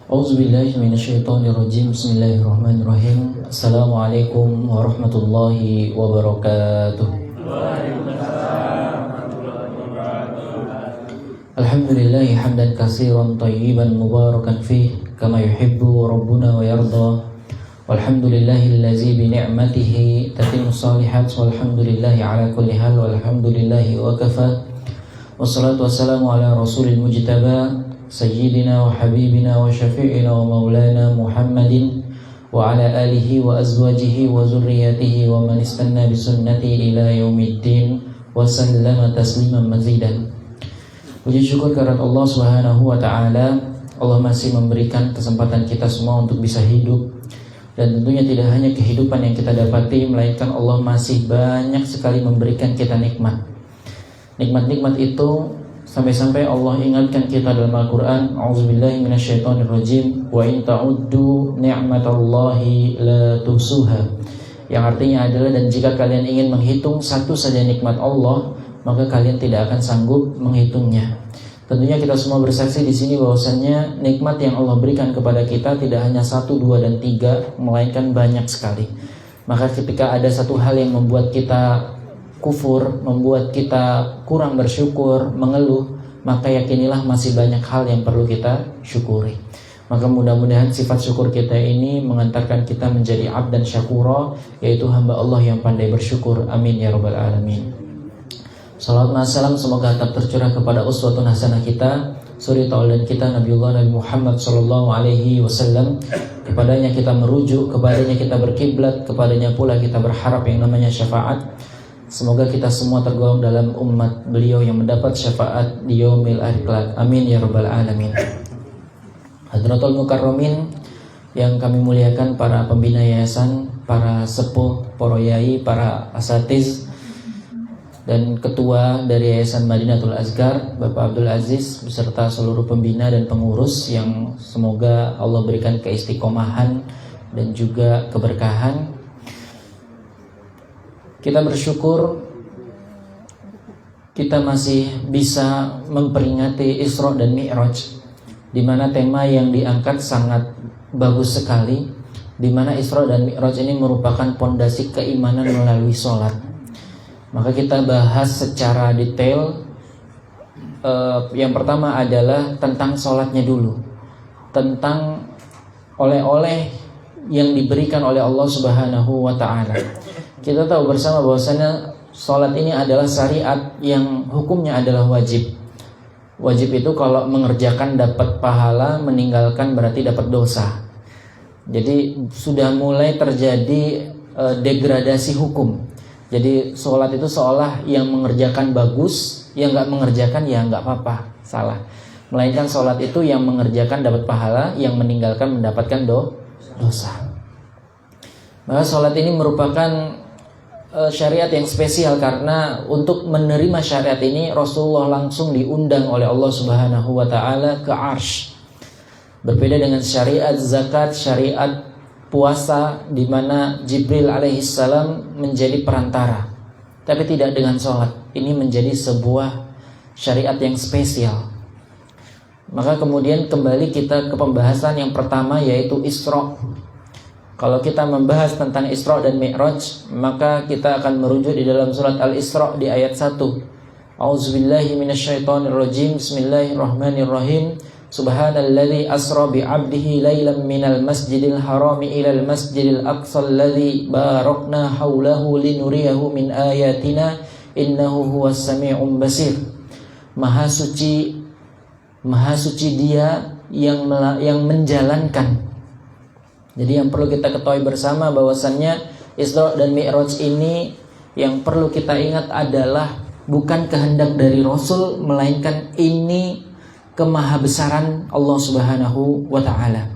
Auzubillahi minasyaitonirrajim. Bismillahirrahmanirrahim. Assalamualaikum warahmatullahi wabarakatuh. Alhamdulillahi hamdan katsiran thayyiban mubarakan fih kama yuhibbu rabbuna wa yarda. Walhamdulillahillazi bi ni'matihi tatimmu shalihat walhamdulillahi ala kulli hal walhamdulillahi wa kafa. Wassalatu wassalamu ala rasulil mujtaba Sayyidina wa habibina wa syafi'ina wa maulana Muhammadin wa ala alihi wa azwajihi wa zurriyatihi wa man istanna bisunnati ila yaumiddin wa sallama tasliman mazidan. Puji syukur kehadirat Allah Subhanahu wa taala. Allah masih memberikan kesempatan kita semua untuk bisa hidup, dan tentunya tidak hanya kehidupan yang kita dapati, melainkan Allah masih banyak sekali memberikan kita nikmat. Nikmat-nikmat itu sampai-sampai Allah ingatkan kita dalam Al-Quran, A'udzubillahi minasyaitonirrajim, wa in ta'uddu ni'matallahi la tuhsuha. Yang artinya adalah, dan jika kalian ingin menghitung satu saja nikmat Allah, maka kalian tidak akan sanggup menghitungnya. Tentunya kita semua bersaksi di sini bahwasannya nikmat yang Allah berikan kepada kita tidak hanya 1, 2, dan 3, melainkan banyak sekali. Maka ketika ada satu hal yang membuat kita kufur, membuat kita kurang bersyukur, mengeluh, maka yakinilah masih banyak hal yang perlu kita syukuri. Maka mudah-mudahan sifat syukur kita ini mengantarkan kita menjadi abdan syakura, yaitu hamba Allah yang pandai bersyukur. Amin ya rabbal alamin. Salawat dan salam semoga tetap tercurah kepada uswatun hasanah kita, suri tauladan kita Nabiullah Nabi Muhammad sallallahu alaihi wasallam. Kepadanya kita merujuk, kepadanya kita berkiblat, kepadanya pula kita berharap yang namanya syafaat. Semoga kita semua tergolong dalam umat beliau yang mendapat syafaat di yaumil akhir kelak. Amin ya rabbal alamin. Hadratul mukarramin yang kami muliakan, para pembina yayasan, para sepuh, para yai, para asatiz, dan ketua dari Yayasan Madinatul Azkar, Bapak Abdul Aziz, beserta seluruh pembina dan pengurus yang semoga Allah berikan keistiqomahan dan juga keberkahan. Kita bersyukur kita masih bisa memperingati Isra dan Mi'raj, di mana tema yang diangkat sangat bagus sekali, di mana Isra dan Mi'raj ini merupakan pondasi keimanan melalui sholat. Maka kita bahas secara detail. Yang pertama adalah tentang sholatnya dulu, tentang oleh-oleh yang diberikan oleh Allah Subhanahu wa ta'ala. Kita tahu bersama bahwasanya sholat ini adalah syariat yang hukumnya adalah wajib. Wajib itu kalau mengerjakan dapat pahala, meninggalkan berarti dapat dosa. Jadi sudah mulai terjadi degradasi hukum. Jadi sholat itu seolah yang mengerjakan bagus, yang gak mengerjakan ya gak apa-apa, salah. Melainkan sholat itu yang mengerjakan dapat pahala, yang meninggalkan mendapatkan dosa. Maka sholat ini merupakan syariat yang spesial, karena untuk menerima syariat ini Rasulullah langsung diundang oleh Allah Subhanahu wa ta'ala ke Arsy. Berbeda dengan syariat zakat, syariat puasa, di mana Jibril alaihissalam menjadi perantara. Tapi tidak dengan sholat. Ini menjadi sebuah syariat yang spesial. Maka kemudian kembali kita ke pembahasan yang pertama, yaitu Isra. Kalau kita membahas tentang Isra dan Mi'raj, maka kita akan merujuk di dalam surat Al-Isra di ayat 1. A'udzubillahi minasyaitonirrajim. Bismillahirrahmanirrahim. Subhanalladzi asra bi'abdihi lailan minal masjidil harami ilal masjidil aqsal ladzi barakna haulahu linuriyahu min ayatina innahu huwas sami'un basir. Maha suci Dia yang menjalankan. Jadi yang perlu kita ketahui bersama bahwasannya Isra dan Mi'raj ini yang perlu kita ingat adalah bukan kehendak dari Rasul, melainkan ini kemahabesaran Allah Subhanahu wa ta'ala.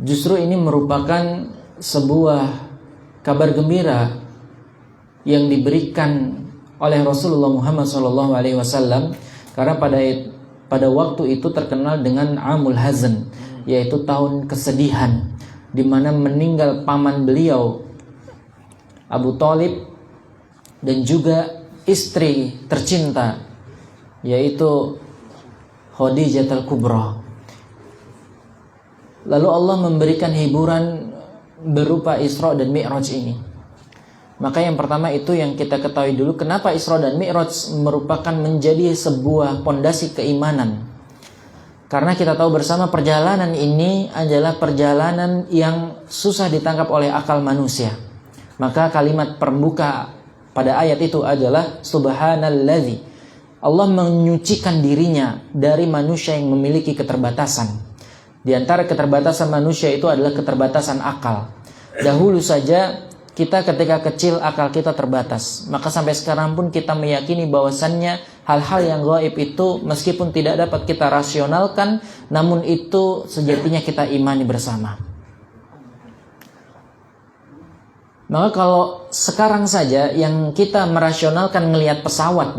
Justru ini merupakan sebuah kabar gembira yang diberikan oleh Rasulullah Muhammad SAW, karena pada waktu itu terkenal dengan Amul Hazan, yaitu tahun kesedihan, di mana meninggal paman beliau Abu Thalib dan juga istri tercinta, yaitu Khadijah al-Kubra. Lalu Allah memberikan hiburan berupa Isra dan Mi'raj ini. Maka yang pertama itu yang kita ketahui dulu, kenapa Isra dan Mi'raj merupakan menjadi sebuah pondasi keimanan. Karena kita tahu bersama perjalanan ini adalah perjalanan yang susah ditangkap oleh akal manusia. Maka kalimat pembuka pada ayat itu adalah Subhanalladzi. Allah menyucikan dirinya dari manusia yang memiliki keterbatasan. Di antara keterbatasan manusia itu adalah keterbatasan akal. Dahulu saja kita ketika kecil akal kita terbatas. Maka sampai sekarang pun kita meyakini bahwasannya hal-hal yang gaib itu meskipun tidak dapat kita rasionalkan, namun itu sejatinya kita imani bersama. Maka kalau sekarang saja yang kita merasionalkan ngelihat pesawat,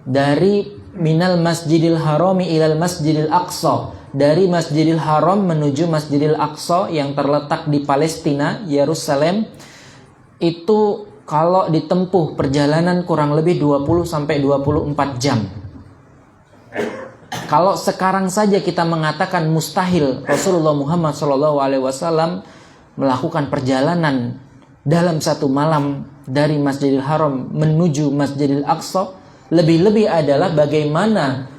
dari minal masjidil harami ilal masjidil aqsa, dari Masjidil Haram menuju Masjidil Aqsa yang terletak di Palestina, Yerusalem, itu kalau ditempuh perjalanan kurang lebih 20-24 jam. Kalau sekarang saja kita mengatakan mustahil Rasulullah Muhammad SAW melakukan perjalanan dalam satu malam dari Masjidil Haram menuju Masjidil Aqsa, lebih-lebih adalah bagaimana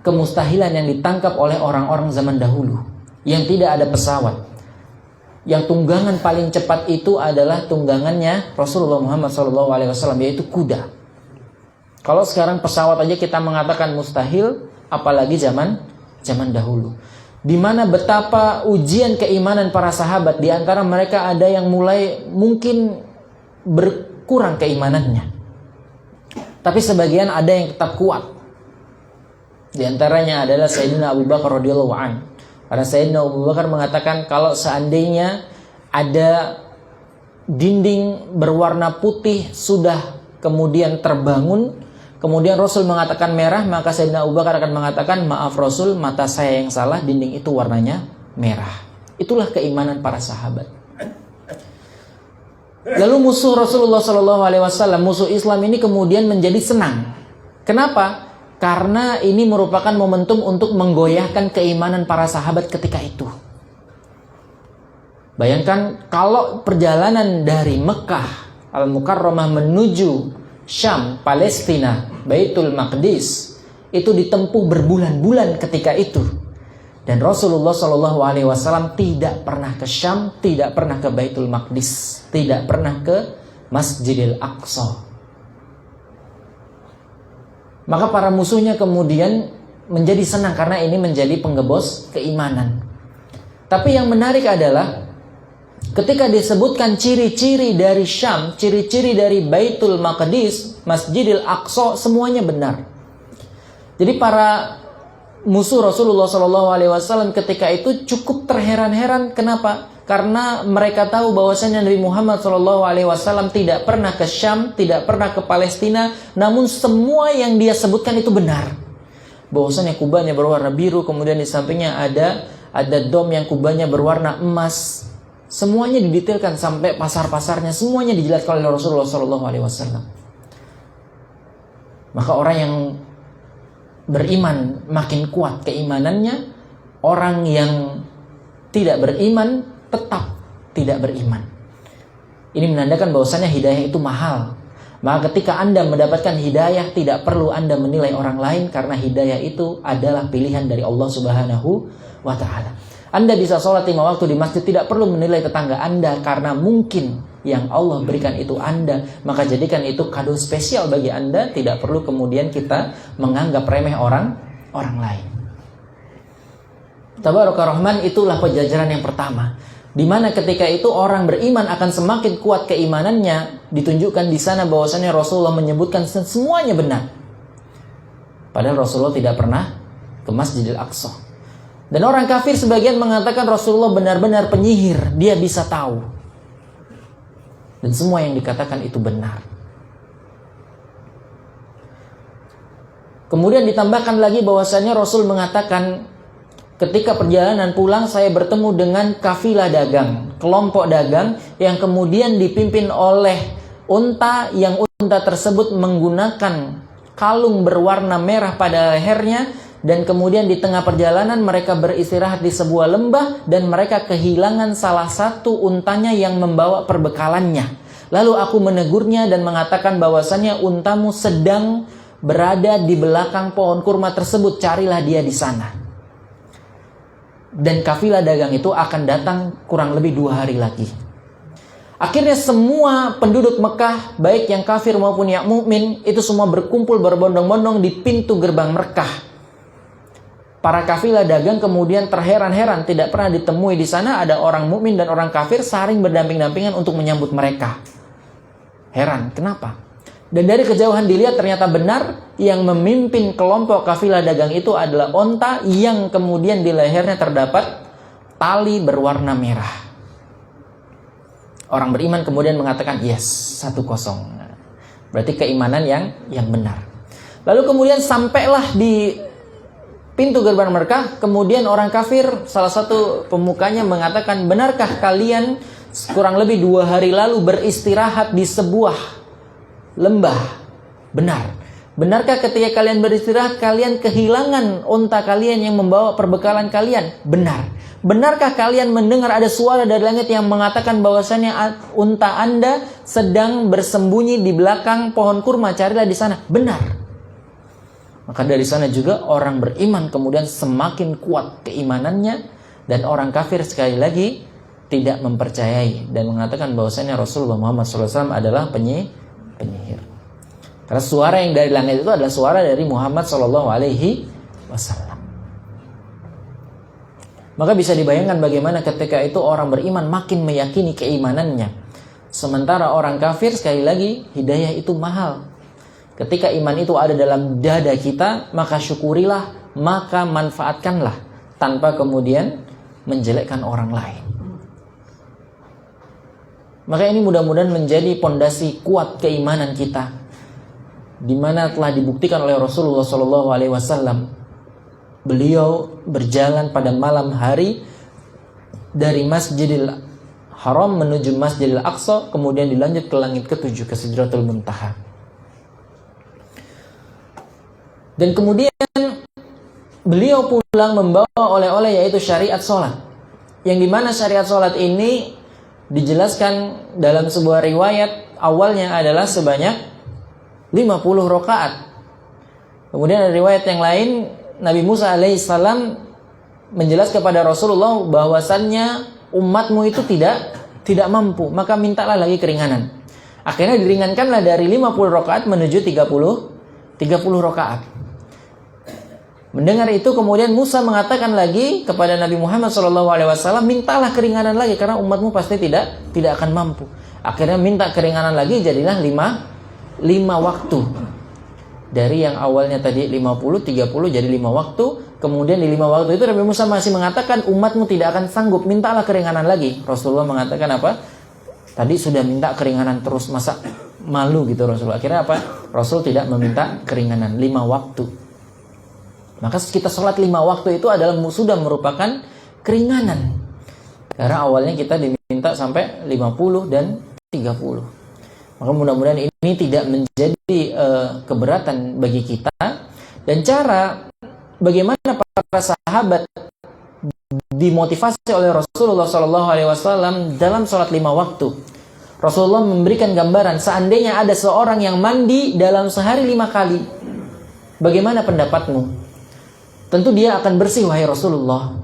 kemustahilan yang ditangkap oleh orang-orang zaman dahulu yang tidak ada pesawat. Yang tunggangan paling cepat itu adalah tunggangannya Rasulullah Muhammad SAW, yaitu kuda. Kalau sekarang pesawat aja kita mengatakan mustahil, apalagi zaman dahulu. Di mana betapa ujian keimanan para sahabat, di antara mereka ada yang mulai mungkin berkurang keimanannya, tapi sebagian ada yang tetap kuat. Di antaranya adalah Sayyidina Abu Bakar radhiyallahu anhu. Karena Sayyidina Abu Bakar mengatakan kalau seandainya ada dinding berwarna putih sudah kemudian terbangun, kemudian Rasul mengatakan merah, maka Sayyidina Abu Bakar akan mengatakan, maaf Rasul, mata saya yang salah, dinding itu warnanya merah. Itulah keimanan para sahabat. Lalu musuh Rasulullah SAW, musuh Islam ini kemudian menjadi senang. Kenapa? Karena ini merupakan momentum untuk menggoyahkan keimanan para sahabat ketika itu. Bayangkan kalau perjalanan dari Mekah Al-Mukarramah menuju Syam, Palestina, Baitul Maqdis, itu ditempuh berbulan-bulan ketika itu. Dan Rasulullah SAW tidak pernah ke Syam, tidak pernah ke Baitul Maqdis, tidak pernah ke Masjidil Aqsa. Maka para musuhnya kemudian menjadi senang karena ini menjadi penggebos keimanan. Tapi yang menarik adalah ketika disebutkan ciri-ciri dari Syam, ciri-ciri dari Baitul Maqdis, Masjidil Aqsa, semuanya benar. Jadi para musuh Rasulullah SAW ketika itu cukup terheran-heran. Kenapa? Karena mereka tahu bahwasanya Nabi Muhammad SAW tidak pernah ke Syam, tidak pernah ke Palestina, namun semua yang dia sebutkan itu benar. Bahwasanya kubahnya berwarna biru, kemudian di sampingnya ada dom yang kubahnya berwarna emas. Semuanya didetailkan sampai pasar-pasarnya, semuanya dijelaskan oleh Rasulullah SAW. Maka orang yang beriman makin kuat keimanannya, orang yang tidak beriman tetap tidak beriman. Ini menandakan bahwasannya hidayah itu mahal. Maka ketika Anda mendapatkan hidayah, tidak perlu Anda menilai orang lain, karena hidayah itu adalah pilihan dari Allah Subhanahu wa ta'ala. Anda bisa sholat 5 waktu di masjid, tidak perlu menilai tetangga Anda, karena mungkin yang Allah berikan itu Anda. Maka jadikan itu kado spesial bagi Anda, tidak perlu kemudian kita menganggap remeh orang lain. Tabaraka Rahman, itulah penjajaran yang pertama, di mana ketika itu orang beriman akan semakin kuat keimanannya. Ditunjukkan di sana bahwasanya Rasulullah menyebutkan semuanya benar. Padahal Rasulullah tidak pernah ke Masjidil Aqsa. Dan orang kafir sebagian mengatakan Rasulullah benar-benar penyihir, dia bisa tahu. Dan semua yang dikatakan itu benar. Kemudian ditambahkan lagi bahwasanya Rasul mengatakan, ketika perjalanan pulang saya bertemu dengan kafilah dagang, kelompok dagang yang kemudian dipimpin oleh unta, yang unta tersebut menggunakan kalung berwarna merah pada lehernya, dan kemudian di tengah perjalanan mereka beristirahat di sebuah lembah dan mereka kehilangan salah satu untanya yang membawa perbekalannya. Lalu aku menegurnya dan mengatakan bahwasannya untamu sedang berada di belakang pohon kurma tersebut, carilah dia di sana. Dan kafilah dagang itu akan datang kurang lebih 2 hari lagi. Akhirnya semua penduduk Mekah, baik yang kafir maupun yang mukmin, itu semua berkumpul berbondong-bondong di pintu gerbang Mekah. Para kafilah dagang kemudian terheran-heran, tidak pernah ditemui di sana ada orang mukmin dan orang kafir saling berdamping-dampingan untuk menyambut mereka. Heran, kenapa? Dan dari kejauhan dilihat ternyata benar yang memimpin kelompok kafilah dagang itu adalah onta yang kemudian di lehernya terdapat tali berwarna merah. Orang beriman kemudian mengatakan, yes, 1-0. Berarti keimanan yang benar. Lalu kemudian sampailah di pintu gerbang mereka, kemudian orang kafir, salah satu pemukanya mengatakan, benarkah kalian kurang lebih 2 hari lalu beristirahat di sebuah lembah? Benar. Benarkah ketika kalian beristirahat, kalian kehilangan unta kalian yang membawa perbekalan kalian? Benar. Benarkah kalian mendengar ada suara dari langit yang mengatakan bahwasannya unta Anda sedang bersembunyi di belakang pohon kurma, carilah di sana? Benar. Maka dari sana juga orang beriman kemudian semakin kuat keimanannya, dan orang kafir sekali lagi tidak mempercayai dan mengatakan bahwasanya Rasulullah Muhammad SAW adalah penyihir. Karena suara yang dari langit itu adalah suara dari Muhammad SAW. Maka bisa dibayangkan bagaimana ketika itu orang beriman makin meyakini keimanannya. Sementara orang kafir sekali lagi hidayah itu mahal. Ketika iman itu ada dalam dada kita, maka syukurilah, maka manfaatkanlah, tanpa kemudian menjelekkan orang lain. Maka ini mudah-mudahan menjadi pondasi kuat keimanan kita, di mana telah dibuktikan oleh Rasulullah SAW. Beliau berjalan pada malam hari dari Masjidil Haram menuju Masjidil Aqsa, kemudian dilanjut ke langit ke-7, ke Sidratul Muntaha. Dan kemudian beliau pulang membawa oleh-oleh, yaitu syariat sholat. Yang dimana syariat sholat ini dijelaskan dalam sebuah riwayat awalnya adalah sebanyak 50 rakaat. Kemudian ada riwayat yang lain, Nabi Musa alaihissalam menjelaskan kepada Rasulullah bahwasannya umatmu itu tidak mampu, maka mintalah lagi keringanan. Akhirnya diringankanlah dari 50 rakaat menuju 30 rakaat. Mendengar itu kemudian Musa mengatakan lagi kepada Nabi Muhammad SAW, mintalah keringanan lagi karena umatmu pasti tidak akan mampu. Akhirnya minta keringanan lagi, jadilah 5 waktu. Dari yang awalnya tadi 50, 30 jadi 5 waktu. Kemudian di 5 waktu itu Nabi Musa masih mengatakan umatmu tidak akan sanggup, mintalah keringanan lagi. Rasulullah mengatakan apa? Tadi sudah minta keringanan terus, masa malu gitu Rasulullah. Akhirnya apa? Rasul tidak meminta keringanan, 5 waktu. Maka kita sholat 5 waktu itu adalah sudah merupakan keringanan. Karena awalnya kita diminta sampai 50 dan 30. Maka mudah-mudahan ini tidak menjadi keberatan bagi kita. Dan cara bagaimana para sahabat dimotivasi oleh Rasulullah SAW dalam sholat 5 waktu. Rasulullah memberikan gambaran, seandainya ada seorang yang mandi dalam sehari 5 kali, bagaimana pendapatmu? Tentu dia akan bersih, wahai Rasulullah.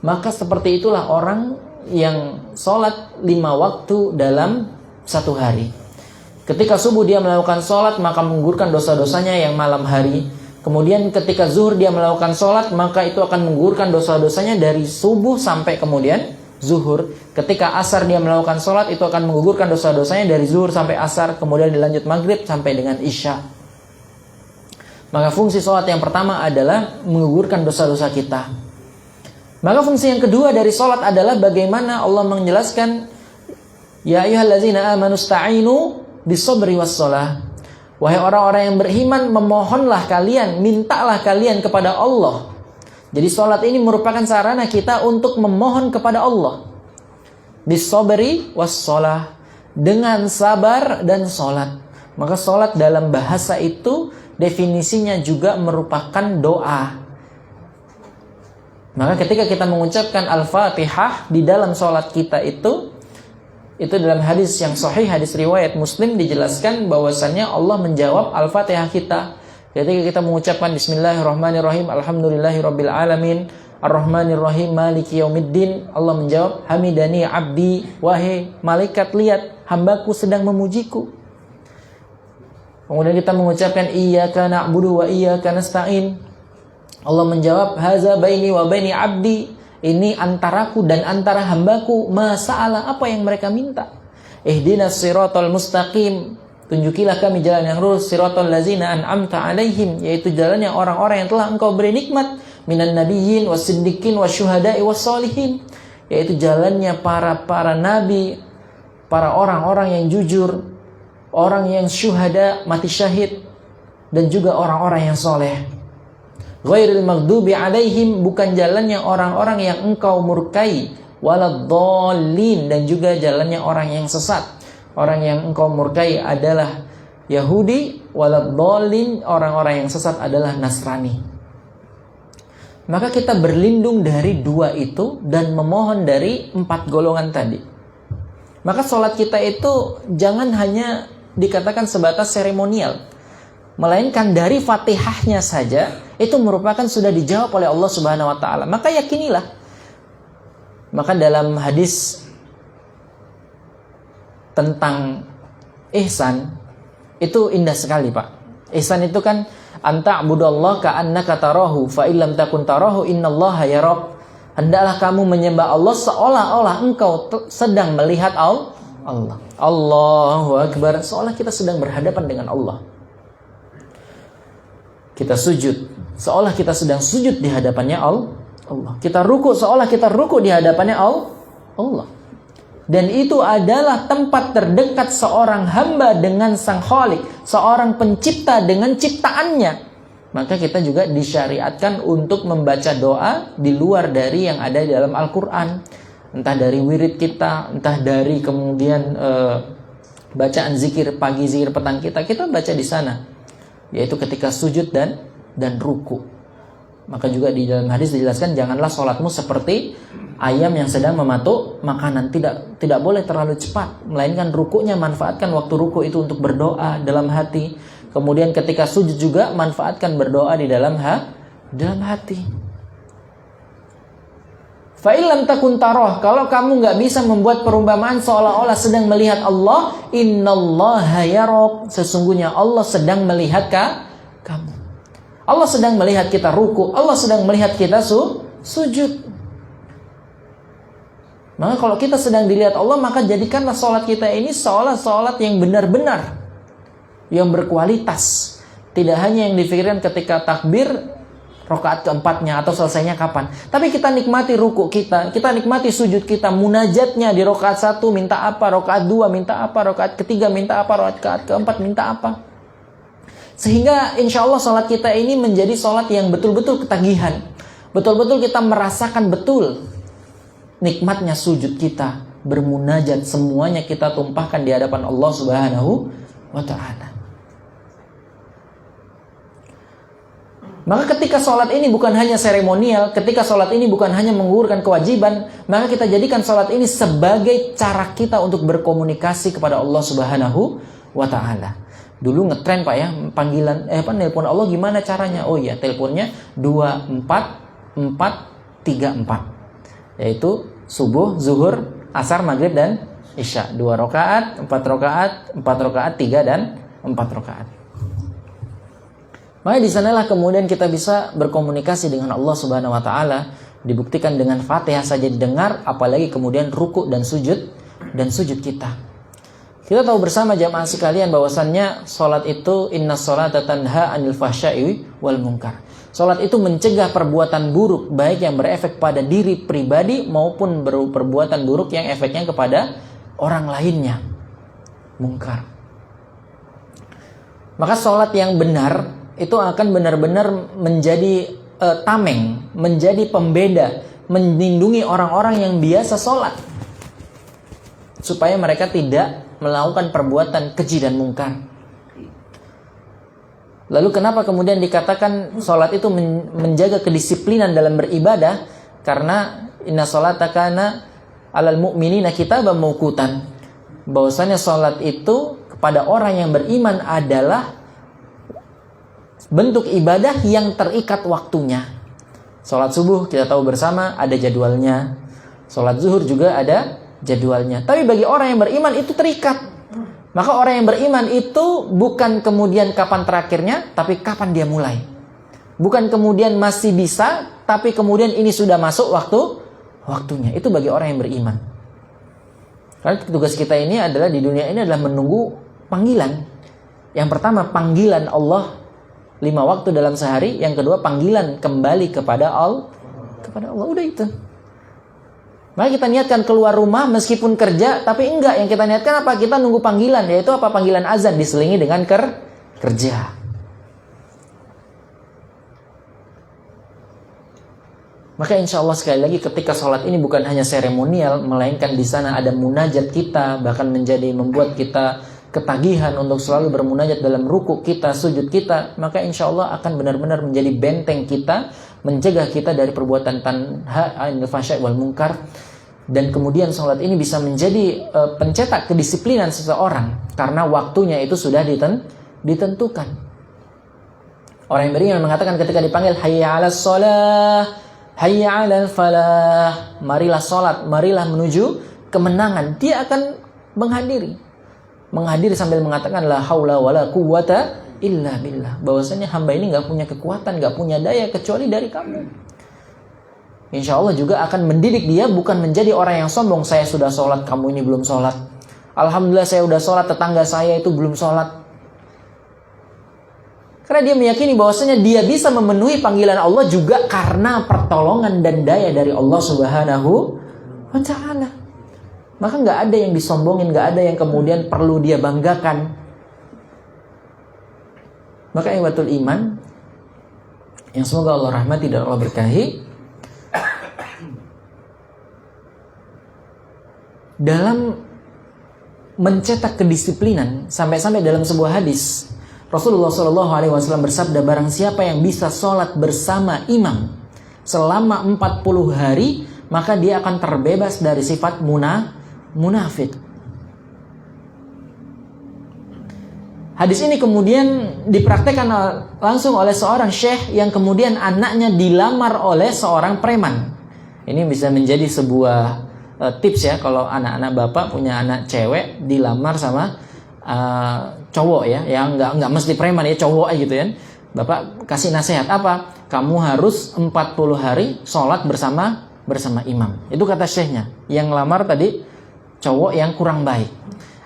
Maka seperti itulah orang yang sholat 5 waktu dalam 1 hari. Ketika subuh dia melakukan sholat, maka menggugurkan dosa-dosanya yang malam hari. Kemudian ketika zuhur dia melakukan sholat, maka itu akan menggugurkan dosa-dosanya dari subuh sampai kemudian zuhur. Ketika asar dia melakukan sholat, itu akan menggugurkan dosa-dosanya dari zuhur sampai asar. Kemudian dilanjut maghrib sampai dengan isya. Maka fungsi sholat yang pertama adalah menggugurkan dosa-dosa kita. Maka fungsi yang kedua dari sholat adalah bagaimana Allah menjelaskan, ya ayyuhallazina amanu sta'inu bis-sabri was-shalah. Wahai orang-orang yang beriman, memohonlah kalian, mintalah kalian kepada Allah. Jadi sholat ini merupakan sarana kita untuk memohon kepada Allah. Bis-sabri was-shalah, dengan sabar dan sholat. Maka sholat dalam bahasa itu definisinya juga merupakan doa. Maka ketika kita mengucapkan Al-Fatihah di dalam sholat kita itu dalam hadis yang sahih, hadis riwayat Muslim, dijelaskan bahwasannya Allah menjawab Al-Fatihah kita. Ketika kita mengucapkan Bismillahirrahmanirrahim, Alhamdulillahirabbil alamin, Ar-Rahmanirrahim, Maliki yaumiddin, Allah menjawab, Hamidani abdi, wahai malaikat, lihat hambaku sedang memujiku. Kemudian kita mengucapkan Iyyaka na'budu wa iyyaka nasta'in, Allah menjawab, Haza baini wa baini abdi, ini antaraku dan antara hambaku, masalah apa yang mereka minta. Ihdinas siratal mustaqim, tunjukilah kami jalan yang lurus, siratal lazina an'amta alaihim, yaitu jalannya orang-orang yang telah engkau beri nikmat, minan nabiyyin wasiddiqin wasyuhada'i wassalihin, yaitu jalannya para nabi, para orang-orang yang jujur, orang yang syuhada, mati syahid, dan juga orang-orang yang soleh. Ghairil maghdubi alaihim, bukan jalannya orang-orang yang engkau murkai, waladdallin, dan juga jalannya orang yang sesat. Orang yang engkau murkai adalah Yahudi, waladdallin, orang-orang yang sesat adalah Nasrani. Maka kita berlindung dari dua itu dan memohon dari 4 golongan tadi. Maka sholat kita itu jangan hanya dikatakan sebatas seremonial, melainkan dari Fatihahnya saja itu merupakan sudah dijawab oleh Allah Subhanahu wa taala. Maka yakinilah. Maka dalam hadis tentang ihsan itu indah sekali, Pak. Ihsan itu kan anta'budallaha ka'annaka tarahu fa illam takun tarahu innallaha yarak. Hendaklah kamu menyembah Allah seolah-olah engkau sedang melihat Allah. Allahu akbar, seolah kita sedang berhadapan dengan Allah. Kita sujud seolah kita sedang sujud di hadapannya Allah. Kita ruku seolah kita ruku di hadapannya Allah. Dan itu adalah tempat terdekat seorang hamba dengan Sang Khalik, seorang pencipta dengan ciptaannya. Maka kita juga disyariatkan untuk membaca doa di luar dari yang ada di dalam Al-Quran. Entah dari wirid kita, entah dari kemudian bacaan zikir pagi, zikir petang kita baca di sana. Yaitu ketika sujud dan ruku. Maka juga di dalam hadis dijelaskan, janganlah sholatmu seperti ayam yang sedang mematuk makanan. Tidak boleh terlalu cepat, melainkan rukunya manfaatkan waktu ruku itu untuk berdoa dalam hati. Kemudian ketika sujud juga manfaatkan berdoa di dalam hati. Fa illam takun tarah, kalau kamu nggak bisa membuat perumpamaan seolah-olah sedang melihat Allah, innallaha yarak, sesungguhnya Allah sedang melihat kamu. Allah sedang melihat kita ruku, Allah sedang melihat kita sujud. Maka kalau kita sedang dilihat Allah, maka jadikanlah sholat kita ini sholat yang benar-benar, yang berkualitas. Tidak hanya yang difikirkan ketika takbir rakaat keempatnya atau selesainya kapan, tapi kita nikmati ruku kita nikmati sujud kita, munajatnya di rakaat 1 minta apa, rakaat 2 minta apa, rakaat ketiga minta apa, rakaat keempat minta apa. Sehingga insya Allah sholat kita ini menjadi sholat yang betul-betul ketagihan, betul-betul kita merasakan betul nikmatnya sujud kita, bermunajat, semuanya kita tumpahkan di hadapan Allah Subhanahu wa ta'ala. Maka ketika sholat ini bukan hanya seremonial, ketika sholat ini bukan hanya menggugurkan kewajiban, maka kita jadikan sholat ini sebagai cara kita untuk berkomunikasi kepada Allah Subhanahu wa ta'ala. Dulu ngetren, Pak, ya, panggilan nelpon Allah gimana caranya? Oh iya, teleponnya 24-4-3-4. Yaitu subuh, zuhur, asar, maghrib dan isya. 2 rakaat, 4 rakaat, 4 rakaat, 3 dan 4 rakaat. Maka di sanalah kemudian kita bisa berkomunikasi dengan Allah Subhanahu wa taala, dibuktikan dengan Fatihah saja didengar, apalagi kemudian ruku dan sujud kita. Kita tahu bersama jamaah sekalian bahwasannya salat itu innas salata tanha 'anil fahsya'i wal munkar. Salat itu mencegah perbuatan buruk, baik yang berefek pada diri pribadi maupun perbuatan buruk yang efeknya kepada orang lainnya, mungkar. Maka salat yang benar itu akan benar-benar menjadi tameng, menjadi pembeda, melindungi orang-orang yang biasa sholat, supaya mereka tidak melakukan perbuatan keji dan mungkar. Lalu kenapa kemudian dikatakan sholat itu menjaga kedisiplinan dalam beribadah? Karena inna sholata kana alal mu'minina kitaban mauqutan. Bahwasanya salat itu kepada orang yang beriman adalah bentuk ibadah yang terikat waktunya. Salat subuh kita tahu bersama ada jadwalnya. Salat zuhur juga ada jadwalnya. Tapi bagi orang yang beriman itu terikat. Maka orang yang beriman itu bukan kemudian kapan terakhirnya, tapi kapan dia mulai. Bukan kemudian masih bisa, tapi kemudian ini sudah masuk waktunya. Itu bagi orang yang beriman. Karena tugas kita ini adalah di dunia ini adalah menunggu panggilan. Yang pertama panggilan Allah 5 waktu dalam sehari. Yang kedua panggilan kembali kepada Allah. Udah itu. Maka kita niatkan keluar rumah meskipun kerja, tapi enggak. Yang kita niatkan apa? Kita nunggu panggilan, yaitu apa? Panggilan azan diselingi dengan kerja. Maka insya Allah sekali lagi ketika sholat ini bukan hanya seremonial, melainkan di sana ada munajat kita, bahkan membuat kita ketagihan untuk selalu bermunajat dalam ruku kita, sujud kita. Maka insya Allah akan benar-benar menjadi benteng kita, mencegah kita dari perbuatan tanha anil fahsya wal munkar. Dan kemudian sholat ini bisa menjadi pencetak kedisiplinan seseorang, karena waktunya itu sudah ditentukan. Orang yang beriman mengatakan ketika dipanggil hayya 'alas shalah, hayya 'alal falah, marilah salat, marilah menuju kemenangan, dia akan menghadiri sambil mengatakan la haula wala quwwata illa billah, bahwasanya hamba ini enggak punya kekuatan, enggak punya daya kecuali dari kamu. Insya Allah juga akan mendidik dia bukan menjadi orang yang sombong, saya sudah sholat, kamu ini belum sholat. Alhamdulillah saya sudah sholat, tetangga saya itu belum sholat. Karena dia meyakini bahwasanya dia bisa memenuhi panggilan Allah juga karena pertolongan dan daya dari Allah Subhanahu wa Ta'ala. Maka nggak ada yang disombongin, nggak ada yang kemudian perlu dia banggakan. Maka ikhwatul iman yang semoga Allah rahmati dan Allah berkahi, dalam mencetak kedisiplinan, sampai-sampai dalam sebuah hadis Rasulullah SAW bersabda, barang siapa yang bisa sholat bersama imam selama 40 hari, maka dia akan terbebas dari sifat munafik. Hadis ini kemudian dipraktekkan langsung oleh seorang syekh yang kemudian anaknya dilamar oleh seorang preman. Ini bisa menjadi sebuah tips ya, kalau anak-anak bapak punya anak cewek dilamar sama cowok ya, yang nggak mesti preman ya, cowok aja gitu ya. Bapak kasih nasihat apa? Kamu harus 40 hari sholat bersama imam. Itu kata syekhnya. Yang lamar tadi cowok yang kurang baik.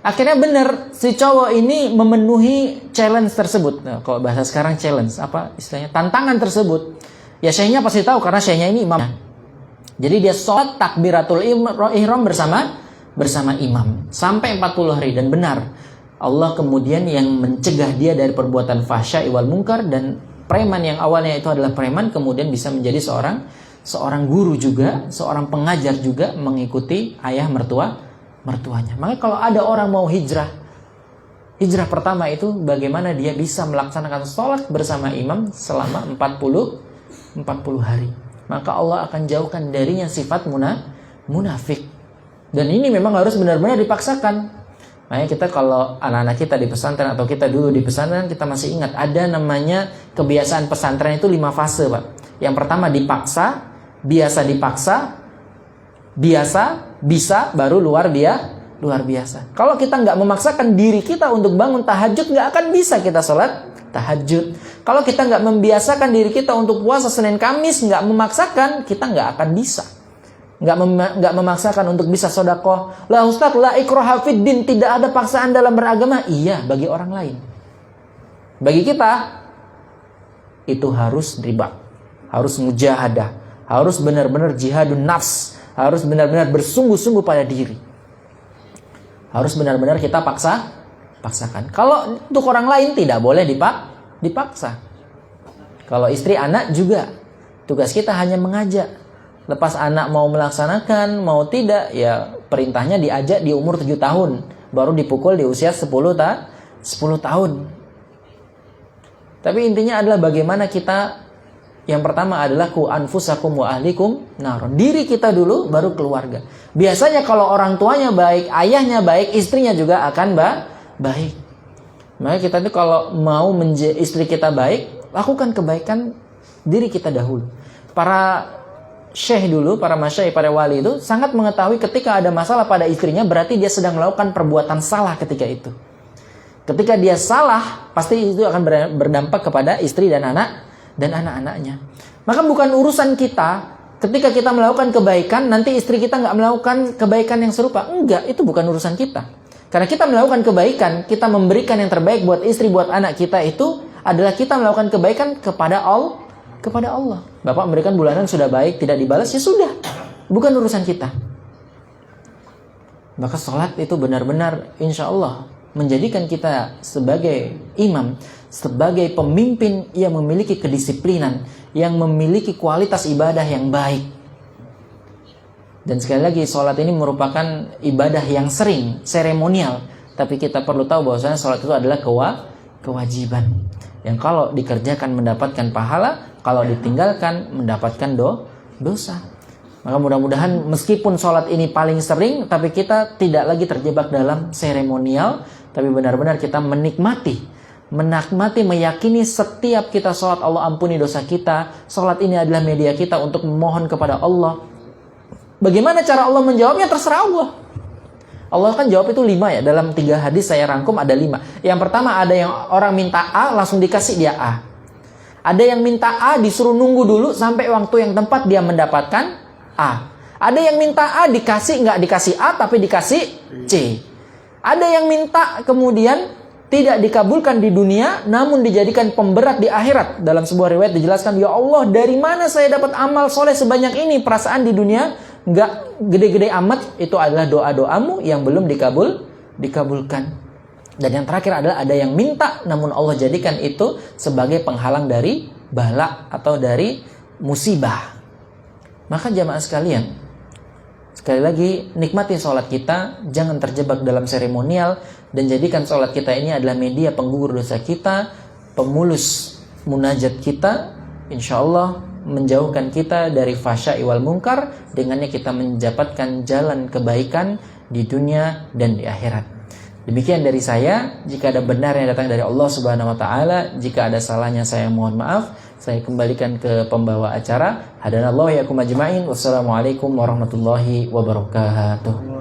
Akhirnya benar, si cowok ini memenuhi challenge tersebut. Nah, kalau bahasa sekarang challenge, apa istilahnya? Tantangan tersebut. Ya syekhnya pasti tahu karena syekhnya ini imam. Jadi dia sholat takbiratul ihram bersama imam sampai 40 hari, dan benar Allah kemudian yang mencegah dia dari perbuatan fahsya wal munkar, dan preman yang awalnya itu adalah preman kemudian bisa menjadi seorang guru juga, seorang pengajar juga, mengikuti ayah mertuanya. Makanya kalau ada orang mau hijrah pertama itu bagaimana dia bisa melaksanakan sholat bersama imam selama 40 hari. Maka Allah akan jauhkan darinya sifat munafik. Dan ini memang harus benar-benar dipaksakan. Makanya kita kalau anak-anak kita di pesantren atau kita dulu di pesantren, kita masih ingat ada namanya kebiasaan pesantren itu 5 fase, Pak. Yang pertama dipaksa, biasa dipaksa, biasa, bisa, baru luar biasa. Kalau kita nggak memaksakan diri kita untuk bangun tahajud, nggak akan bisa kita sholat tahajud. Kalau kita nggak membiasakan diri kita untuk puasa Senin Kamis, nggak memaksakan, kita nggak akan bisa. Nggak memaksakan untuk bisa sedekah. La Ustaz, la ikraha fid din, tidak ada paksaan dalam beragama. Iya, bagi orang lain. Bagi kita itu harus riba, harus mujahadah, harus benar-benar jihadun nafs, harus benar-benar bersungguh-sungguh pada diri. Harus benar-benar kita paksakan. Kalau untuk orang lain tidak boleh dipaksa. Kalau istri, anak juga, tugas kita hanya mengajak. Lepas anak mau melaksanakan, mau tidak, ya perintahnya diajak di umur 7 tahun, baru dipukul di usia 10 tahun. Tapi intinya adalah bagaimana kita Yang pertama adalah ku anfusakum wa ahlikum nar. Diri kita dulu, baru keluarga. Biasanya kalau orang tuanya baik, ayahnya baik, istrinya juga akan baik. Maka kita itu kalau mau istri kita baik, lakukan kebaikan diri kita dahulu. Para syekh dulu, para masyayikh, para wali itu sangat mengetahui ketika ada masalah pada istrinya, berarti dia sedang melakukan perbuatan salah ketika itu. Ketika dia salah, pasti itu akan berdampak kepada istri dan anak-anaknya. Maka bukan urusan kita ketika kita melakukan kebaikan, nanti istri kita nggak melakukan kebaikan yang serupa. Enggak, itu bukan urusan kita. Karena kita melakukan kebaikan, kita memberikan yang terbaik buat istri, buat anak kita, itu adalah kita melakukan kebaikan kepada Allah. Bapak memberikan bulanan sudah baik, tidak dibalas, ya sudah. Bukan urusan kita. Maka sholat itu benar-benar insya Allah menjadikan kita sebagai imam, sebagai pemimpin yang memiliki kedisiplinan, yang memiliki kualitas ibadah yang baik. Dan sekali lagi, sholat ini merupakan ibadah yang sering, seremonial. Tapi kita perlu tahu bahwasanya sholat itu adalah kewajiban. Yang kalau dikerjakan mendapatkan pahala, kalau ditinggalkan mendapatkan dosa. Maka mudah-mudahan meskipun sholat ini paling sering, tapi kita tidak lagi terjebak dalam seremonial, tapi benar-benar kita menikmati, meyakini setiap kita sholat Allah ampuni dosa kita. Sholat ini adalah media kita untuk memohon kepada Allah. Bagaimana cara Allah menjawabnya? Terserah Allah. Allah kan jawab itu 5 ya. Dalam 3 hadis saya rangkum ada 5. Yang pertama, ada yang orang minta A langsung dikasih dia A. Ada yang minta A disuruh nunggu dulu sampai waktu yang tempat dia mendapatkan A. Ada yang minta A dikasih, nggak dikasih A tapi dikasih C. Ada yang minta kemudian tidak dikabulkan di dunia, namun dijadikan pemberat di akhirat. Dalam sebuah riwayat dijelaskan, ya Allah, dari mana saya dapat amal soleh sebanyak ini? Perasaan di dunia nggak gede-gede amat. Itu adalah doa-doamu yang belum dikabulkan. Dan yang terakhir adalah ada yang minta, namun Allah jadikan itu sebagai penghalang dari bala atau dari musibah. Maka jamaah sekalian, sekali lagi, nikmati sholat kita, jangan terjebak dalam seremonial, dan jadikan sholat kita ini adalah media penggugur dosa kita, pemulus munajat kita, insya Allah menjauhkan kita dari fahsya'i wal munkar, dengannya kita mendapatkan jalan kebaikan di dunia dan di akhirat. Demikian dari saya. Jika ada benar yang datang dari Allah Subhanahu wa taala, jika ada salahnya saya mohon maaf. Saya kembalikan ke pembawa acara. Hadanallahu wa iyyakum ajma'in. Wassalamualaikum warahmatullahi wabarakatuh.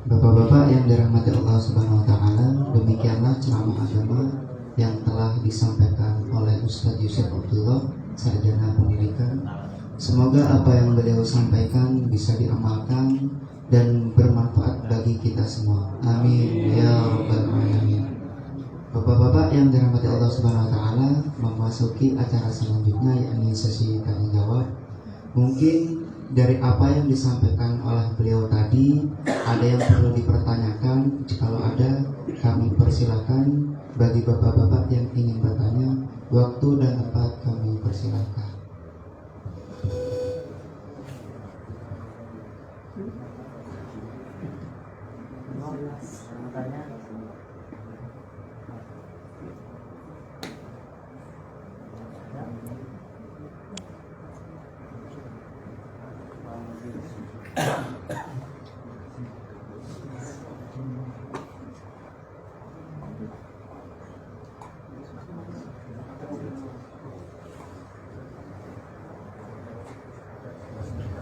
Bapak-bapak yang dirahmati Allah Subhanahu wa taala, demikianlah ceramah agama yang telah disampaikan oleh Ustadz Yusuf Abdullah, sarjana pendidikan. Semoga apa yang beliau sampaikan bisa diamalkan dan bermanfaat bagi kita semua. Amin ya rabbal alamin. Bapak-bapak yang dirahmati Allah Subhanahu wa taala, memasuki acara selanjutnya yakni sesi tanya jawab. Mungkin dari apa yang disampaikan oleh beliau tadi ada yang perlu dipertanyakan. Jikalau ada, kami persilakan. Bagi bapak-bapak yang ingin bertanya, waktu dan tempat kami persilakan.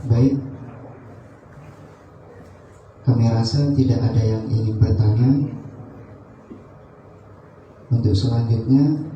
Baik, kami rasa tidak ada yang ingin bertanya. Untuk selanjutnya